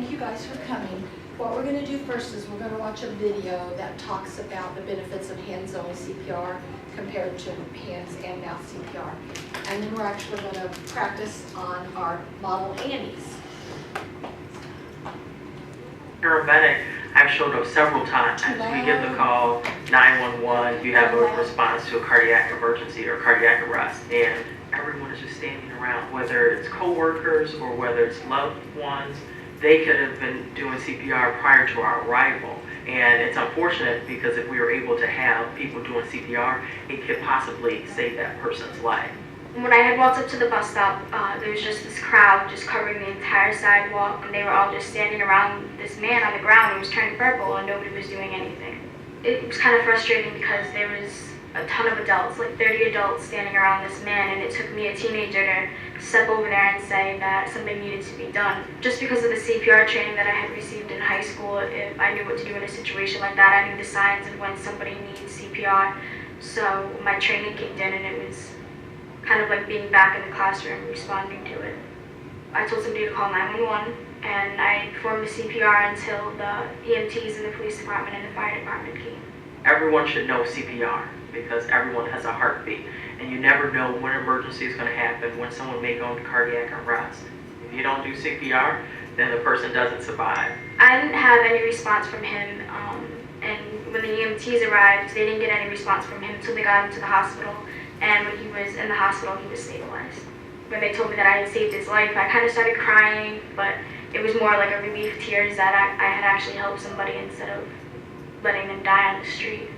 thank you guys for coming. What we're going to do first is we're going to watch a video that talks about the benefits of hands-only CPR compared to hands and mouth CPR. And then we're actually going to practice on our model Annies. Paramedic, I've showed up several times. We get the call, 911, you have a response to a cardiac emergency or cardiac arrest, and everyone is just standing around, whether it's co-workers or whether it's loved ones. They could have been doing CPR prior to our arrival. And it's unfortunate because if we were able to have people doing CPR, it could possibly save that person's life. When I had walked up to the bus stop, there was just this crowd just covering the entire sidewalk, and they were all just standing around this man on the ground who was turning purple, and nobody was doing anything. It was kind of frustrating because there was a ton of adults, like 30 adults standing around this man, and it took me, a teenager, to step over there and say that something needed to be done. Just because of the CPR training that I had received in high school, if I knew what to do in a situation like that, I knew the signs of when somebody needs CPR. So my training kicked in, and it was kind of like being back in the classroom responding to it. I told somebody to call 911, and I performed the CPR until the EMTs in the police department and the fire department came. Everyone should know CPR because everyone has a heartbeat, and you never know when an emergency is going to happen, when someone may go into cardiac arrest. If you don't do CPR, then the person doesn't survive. I didn't have any response from him, and when the EMTs arrived, they didn't get any response from him until they got him to the hospital, and when he was in the hospital, he was stabilized. When they told me that I had saved his life, I kind of started crying, but it was more like a relief tears that I had actually helped somebody instead of letting them die on the street.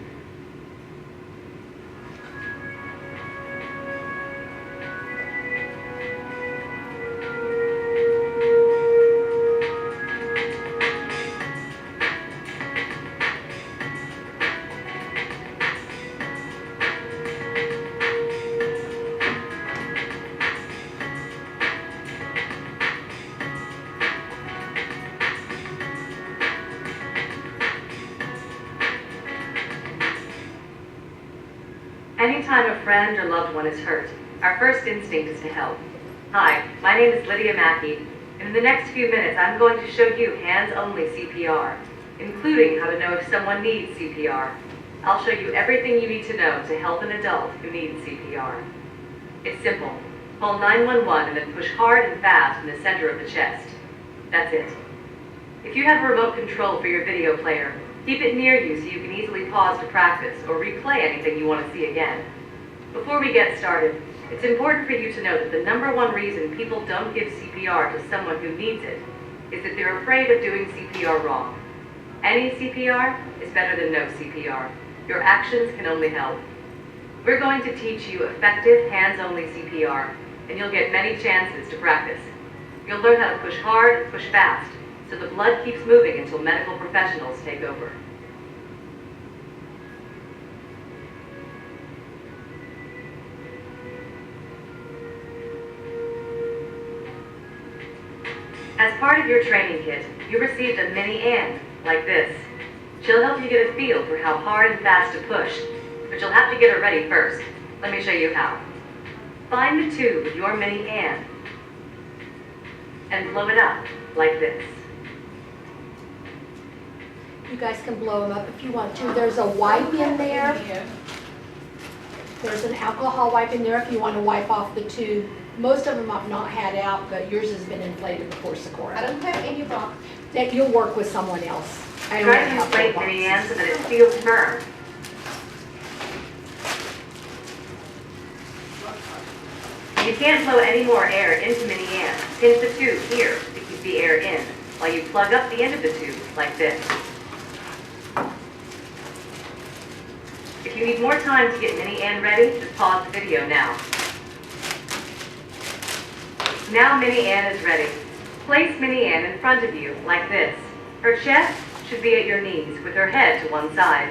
Anytime a friend or loved one is hurt, our first instinct is to help. Hi, my name is Lydia Mackey, and in the next few minutes I'm going to show you hands-only CPR, including how to know if someone needs CPR. I'll show you everything you need to know to help an adult who needs CPR. It's simple. Call 911 and then push hard and fast in the center of the chest. That's it. If you have a remote control for your video player, keep it near you so you can easily pause to practice or replay anything you want to see again. Before we get started, it's important for you to know that the #1 reason people don't give CPR to someone who needs it is that they're afraid of doing CPR wrong. Any CPR is better than no CPR. Your actions can only help. We're going to teach you effective hands-only CPR, and you'll get many chances to practice. You'll learn how to push hard and push fast, so the blood keeps moving until medical professionals take over. As part of your training kit, you received a mini Ann, like this. She'll help you get a feel for how hard and fast to push, but you'll have to get her ready first. Let me show you how. Find the tube with your mini Ann and blow it up, like this. You guys can blow them up if you want to. There's a wipe in there. There's an alcohol wipe in there if you want to wipe off the tube. Most of them I've not had out, but yours has been inflated before, Socorro. I don't have any box. That you'll work with someone else. I don't Try have to inflate boxes. mini Ann so that it feels firm. If you can't blow any more air into mini Ann, pinch the tube here to keep the air in, while you plug up the end of the tube, like this. If you need more time to get Mini Ann ready, just pause the video now. Now Mini Ann is ready. Place Mini Ann in front of you, like this. Her chest should be at your knees, with her head to one side.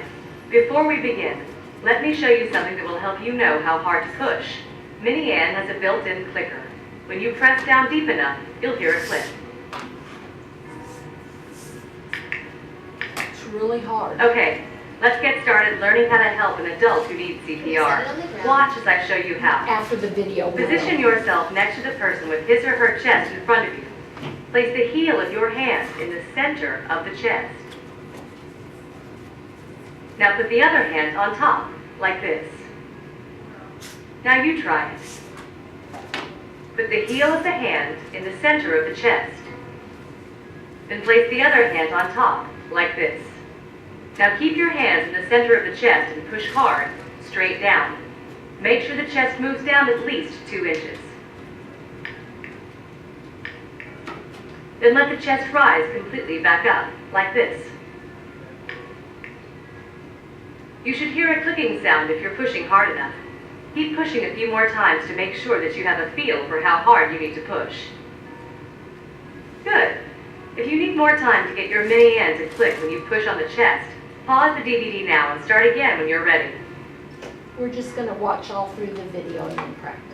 Before we begin, let me show you something that will help you know how hard to push. Mini Ann has a built-in clicker. When you press down deep enough, you'll hear a click. It's really hard. Okay, let's get started learning how to help an adult who needs CPR. Watch as I show you how. After the video. Position yourself next to the person with his or her chest in front of you. Place the heel of your hand in the center of the chest. Now put the other hand on top, like this. Now you try it. Put the heel of the hand in the center of the chest. Then place the other hand on top, like this. Now keep your hands in the center of the chest and push hard, straight down. Make sure the chest moves down at least 2 inches. Then let the chest rise completely back up, like this. You should hear a clicking sound if you're pushing hard enough. Keep pushing a few more times to make sure that you have a feel for how hard you need to push. Good. If you need more time to get your mini end to click when you push on the chest, pause the DVD now and start again when you're ready. We're just going to watch all through the video and then practice.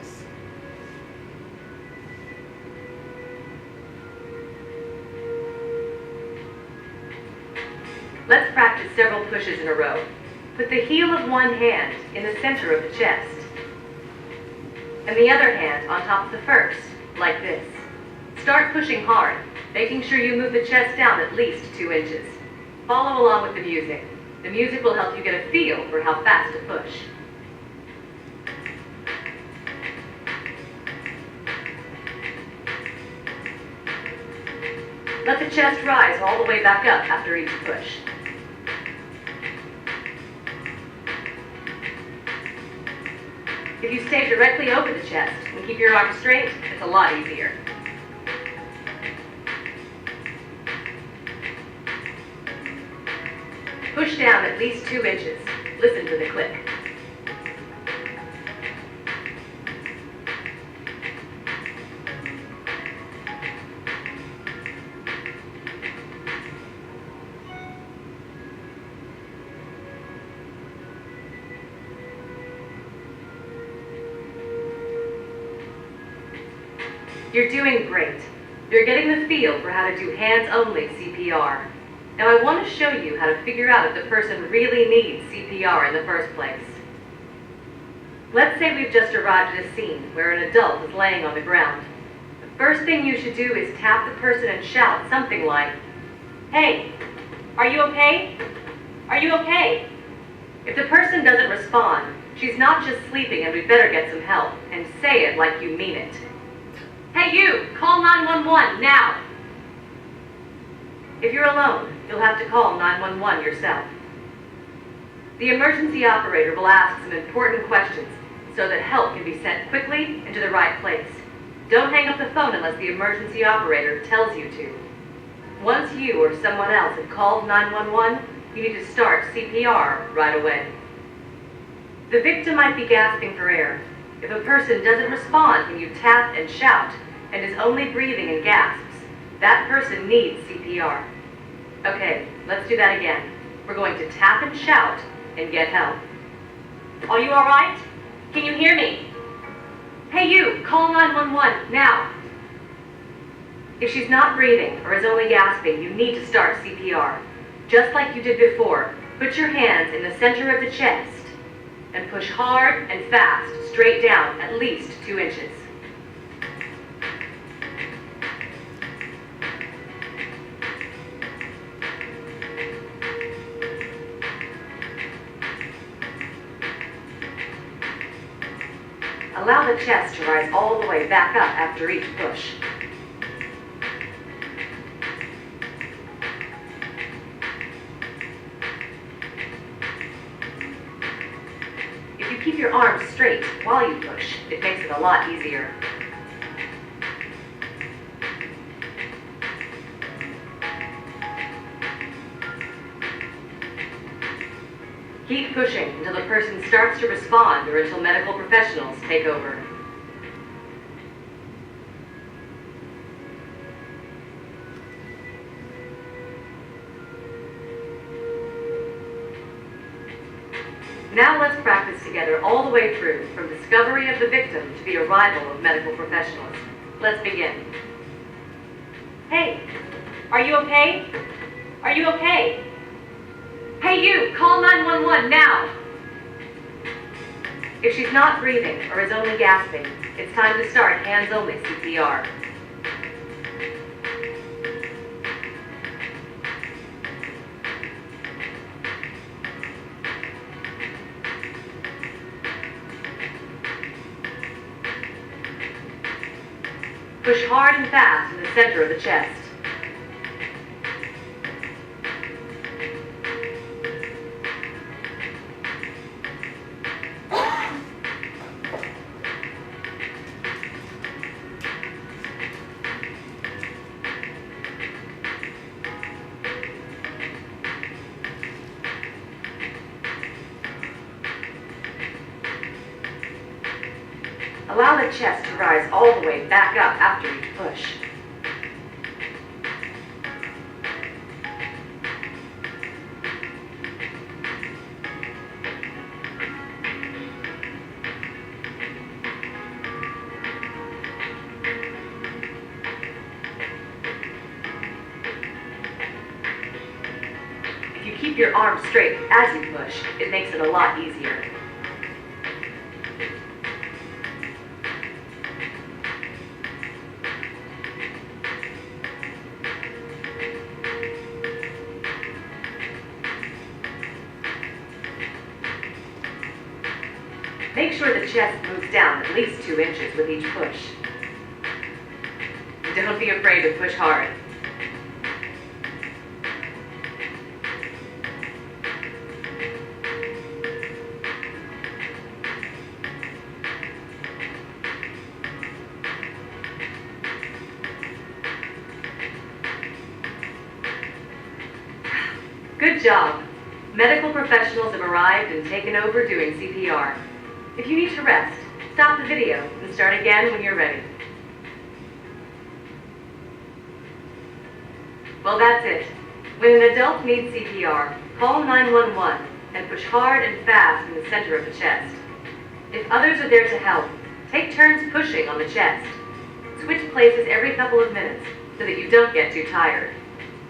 Let's practice several pushes in a row. Put the heel of one hand in the center of the chest, and the other hand on top of the first, like this. Start pushing hard, making sure you move the chest down at least 2 inches. Follow along with the music. The music will help you get a feel for how fast to push. Let the chest rise all the way back up after each push. If you stay directly over the chest and keep your arms straight, it's a lot easier. Push down at least 2 inches. Listen to the click. You're doing great. You're getting the feel for how to do hands-only CPR. Now I want to show you how to figure out if the person really needs CPR in the first place. Let's say we've just arrived at a scene where an adult is laying on the ground. The first thing you should do is tap the person and shout something like, "Hey, are you okay? Are you okay?" If the person doesn't respond, she's not just sleeping and we better get some help, and say it like you mean it. "Hey you, call 911 now." If you're alone, you'll have to call 911 yourself. The emergency operator will ask some important questions so that help can be sent quickly and to the right place. Don't hang up the phone unless the emergency operator tells you to. Once you or someone else have called 911, you need to start CPR right away. The victim might be gasping for air. If a person doesn't respond when you tap and shout and is only breathing in gasps, that person needs CPR. Okay, let's do that again. We're going to tap and shout and get help. "Are you all right? Can you hear me? Hey you, call 911 now." If she's not breathing or is only gasping, you need to start CPR. Just like you did before, put your hands in the center of the chest and push hard and fast, straight down, at least 2 inches. Allow the chest to rise all the way back up after each push. If you keep your arms straight while you push, it makes it a lot easier. Keep pushing until the person starts to respond or until medical professionals take over. Now let's practice together all the way through, from discovery of the victim to the arrival of medical professionals. Let's begin. "Hey, are you okay? Are you okay? Hey you, call 911 now." If she's not breathing or is only gasping, it's time to start hands-only CPR. Push hard and fast in the center of the chest. Allow the chest to rise all the way back up after each push. If you keep your arms straight as you push, it makes it a lot easier. Make sure the chest moves down at least 2 inches with each push. Don't be afraid to push hard. Good job. Medical professionals have arrived and taken over doing CPR. If you need to rest, stop the video and start again when you're ready. Well, that's it. When an adult needs CPR, call 911 and push hard and fast in the center of the chest. If others are there to help, take turns pushing on the chest. Switch places every couple of minutes so that you don't get too tired.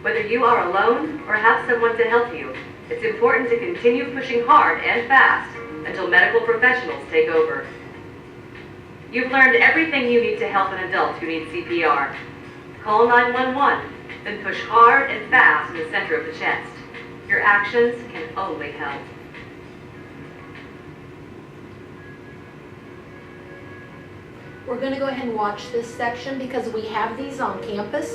Whether you are alone or have someone to help you, it's important to continue pushing hard and fast until medical professionals take over. You've learned everything you need to help an adult who needs CPR. Call 911, then push hard and fast in the center of the chest. Your actions can only help. We're going to go ahead and watch this section because we have these on campus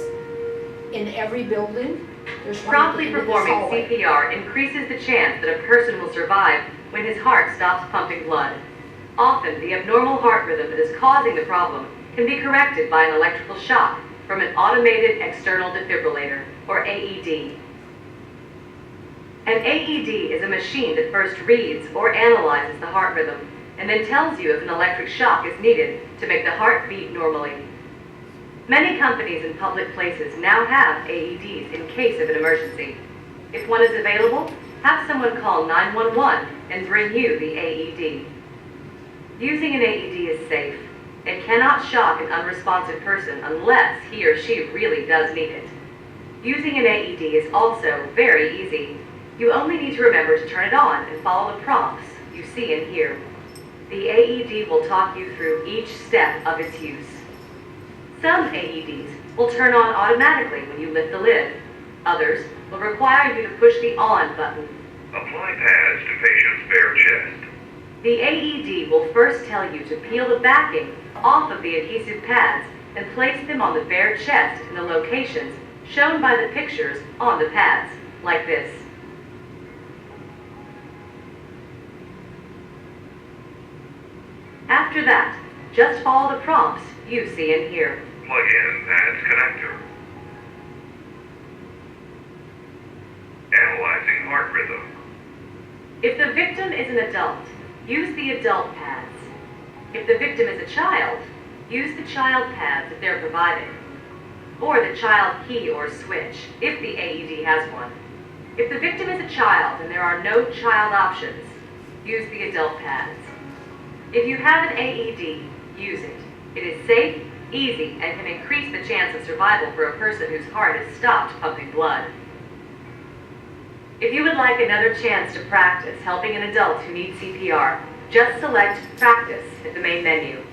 in every building. There's one Promptly in this performing hallway. CPR increases the chance that a person will survive when his heart stops pumping blood. Often, the abnormal heart rhythm that is causing the problem can be corrected by an electrical shock from an automated external defibrillator, or AED. An AED is a machine that first reads or analyzes the heart rhythm and then tells you if an electric shock is needed to make the heart beat normally. Many companies in public places now have AEDs in case of an emergency. If one is available, have someone call 911 and bring you the AED. Using an AED is safe. It cannot shock an unresponsive person unless he or she really does need it. Using an AED is also very easy. You only need to remember to turn it on and follow the prompts you see and hear. The AED will talk you through each step of its use. Some AEDs will turn on automatically when you lift the lid. Others will require you to push the on button. Apply pads to patient's bare chest. The AED will first tell you to peel the backing off of the adhesive pads and place them on the bare chest in the locations shown by the pictures on the pads, like this. After that, just follow the prompts you see and hear. Plug in pads connector. Analyzing heart rhythm. If the victim is an adult, use the adult pads. If the victim is a child, use the child pads if they're provided, or the child key or switch if the AED has one. If the victim is a child and there are no child options, use the adult pads. If you have an AED, use it. It is safe, easy, and can increase the chance of survival for a person whose heart has stopped pumping blood. If you would like another chance to practice helping an adult who needs CPR, just select Practice at the main menu.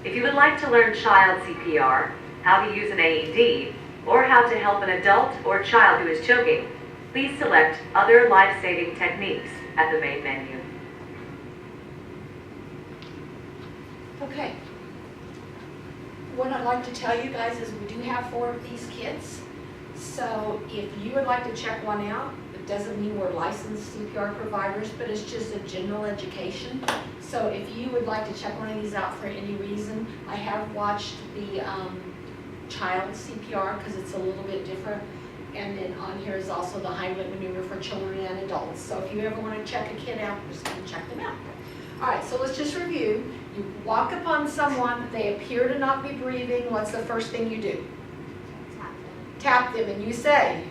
If you would like to learn child CPR, how to use an AED, or how to help an adult or child who is choking, please select Other Life-Saving Techniques at the main menu. Okay. what I'd like to tell you guys is we do have 4 of these kits. So if you would like to check one out, it doesn't mean we're licensed CPR providers, but it's just a general education. So if you would like to check one of these out for any reason, I have watched the child CPR because it's a little bit different. And then on here is also the Heimlich maneuver for children and adults. So if you ever want to check a kid out, just come check them out. All right, so let's just review. You walk upon someone, they appear to not be breathing. What's the first thing you do? Tap them and you say,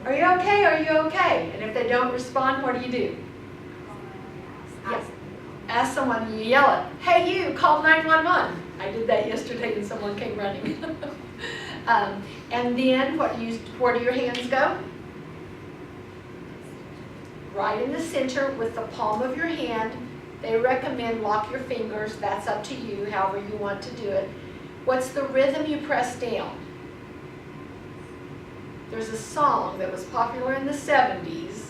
are you okay? Are you okay? And if they don't respond, what do? Yes. Ask someone, you yell it, hey you, call 911. I did that yesterday and someone came running. And then where do your hands go? Right in the center with the palm of your hand. They recommend lock your fingers. That's up to you, however you want to do it. What's the rhythm you press down? There's a song that was popular in the 70s.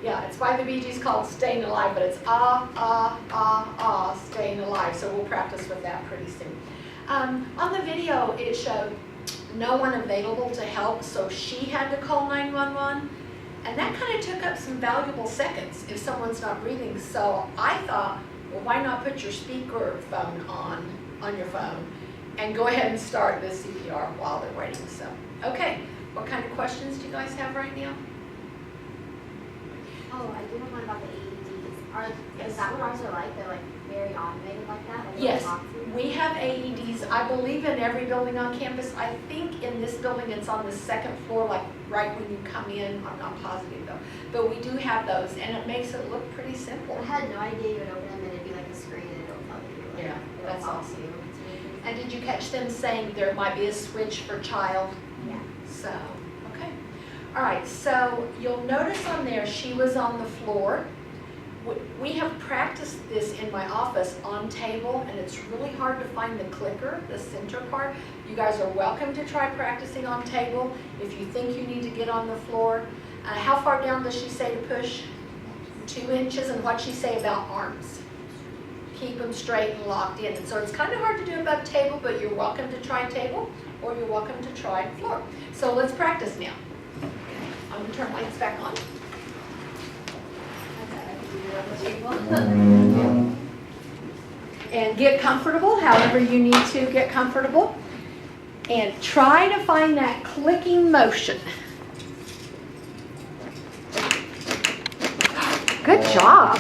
Yeah, it's by the Bee Gees called Staying Alive, but it's ah, ah, ah, ah, staying alive. So we'll practice with that pretty soon. On the video, it showed no one available to help, so she had to call 911. And that kind of took up some valuable seconds if someone's not breathing. So I thought, well, why not put your speaker phone on your phone and go ahead and start the CPR while they're waiting. So, okay, what kind of questions do you guys have right now? Oh, I do have one about the AEDs. Is that what ours are like? They're like very automated like that? Like Yes, boxes? we have AEDs, I believe in every building on campus. I think in this building it's on the 2nd floor, like right when you come in. I'm not positive though. But we do have those and it makes it look pretty simple. I had no idea you would open them and it'd be like a screen and it'll tell you. Like, Yeah, it'll that's talk awesome. to you. It's really cool. And did you catch them saying there might be a switch for child? Yeah. So, okay. All right, so you'll notice on there she was on the floor. We have practiced this in my office on table, and it's really hard to find the clicker, the center part. You guys are welcome to try practicing on table if you think you need to get on the floor. How far down does she say to push? 2 inches, and what'd she say about arms? Keep them straight and locked in. And so it's kind of hard to do above table, but you're welcome to try table, or you're welcome to try floor. So let's practice now. I'm gonna turn lights back on. And get comfortable, however you need to get comfortable. And try to find that clicking motion. Good job.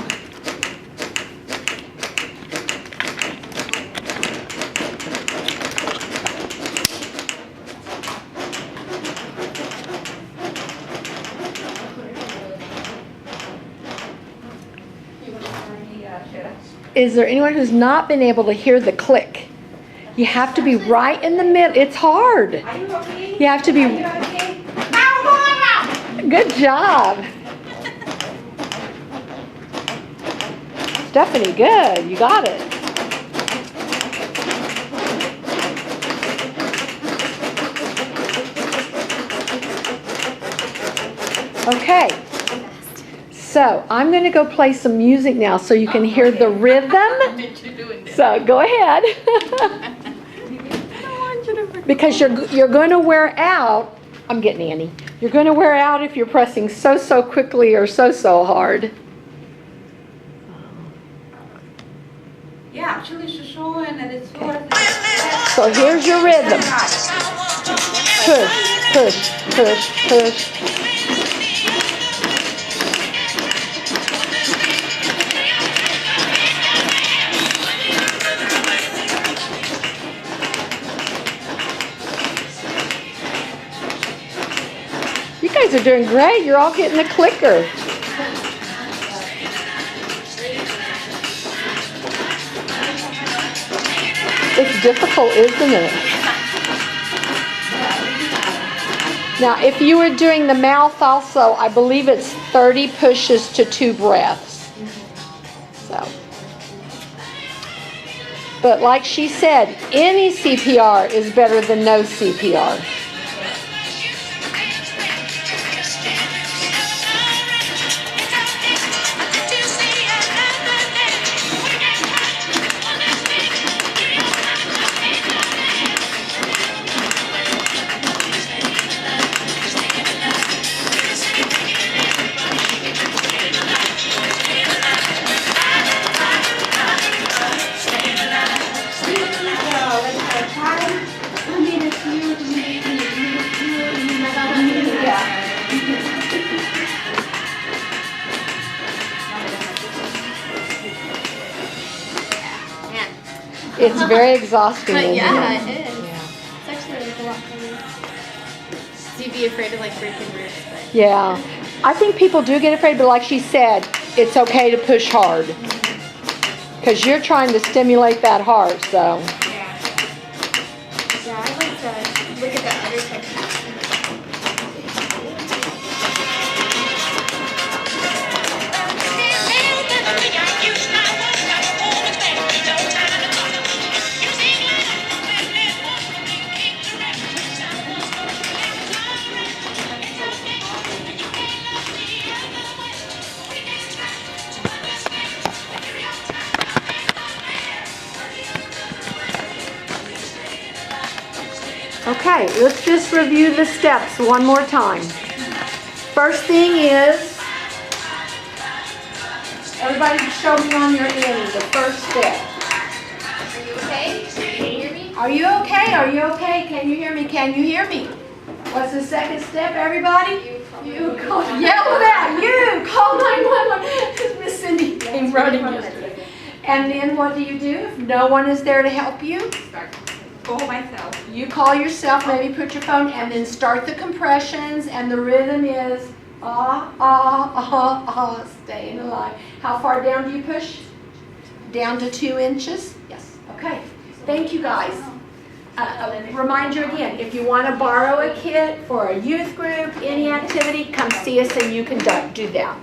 Is there anyone who's not been able to hear the click? You have to be right in the middle. It's hard. Are you okay? You have to be. Are you okay? Good job. Stephanie, good. You got it. Okay. So I'm going to go play some music now so you can hear the rhythm. So go ahead. Because you're going to wear out. I'm getting Annie. You're going to wear out if you're pressing so quickly or so hard. Yeah, actually, she's showing that it's worth So here's your rhythm. Push, push, push, push. You guys are doing great. You're all getting the clicker. It's difficult, isn't it? Now, if you were doing the mouth also, I believe it's 30 pushes to 2 breaths. So, but like she said, any CPR is better than no CPR. It's very exhausting, But isn't yeah, it? it is. Yeah. It's actually like a lot for me. So you'd be afraid of like breaking ribs, but Yeah. I think people do get afraid, but like she said, it's okay to push hard. Because you're trying to stimulate that heart, so. yeah. Yeah, I like to look at the other techniques. Okay, let's just review the steps one more time. First thing is, everybody show me on your end the first step. Are you okay? Can you hear me? Are you okay? Are you okay? Can you hear me? Can you hear me? What's the second step, everybody? You call, yell it out. You call 911. Miss Cindy came running yesterday. And then what do? If no one is there to help you? Go myself. You call yourself, maybe put your phone, and then start the compressions, and the rhythm is ah, ah, ah, ah, staying alive. How far down do you push? Down to 2 inches? Yes. Okay. Thank you, guys. Remind you again, if you want to borrow a kit for a youth group, any activity, come see us and you can do that.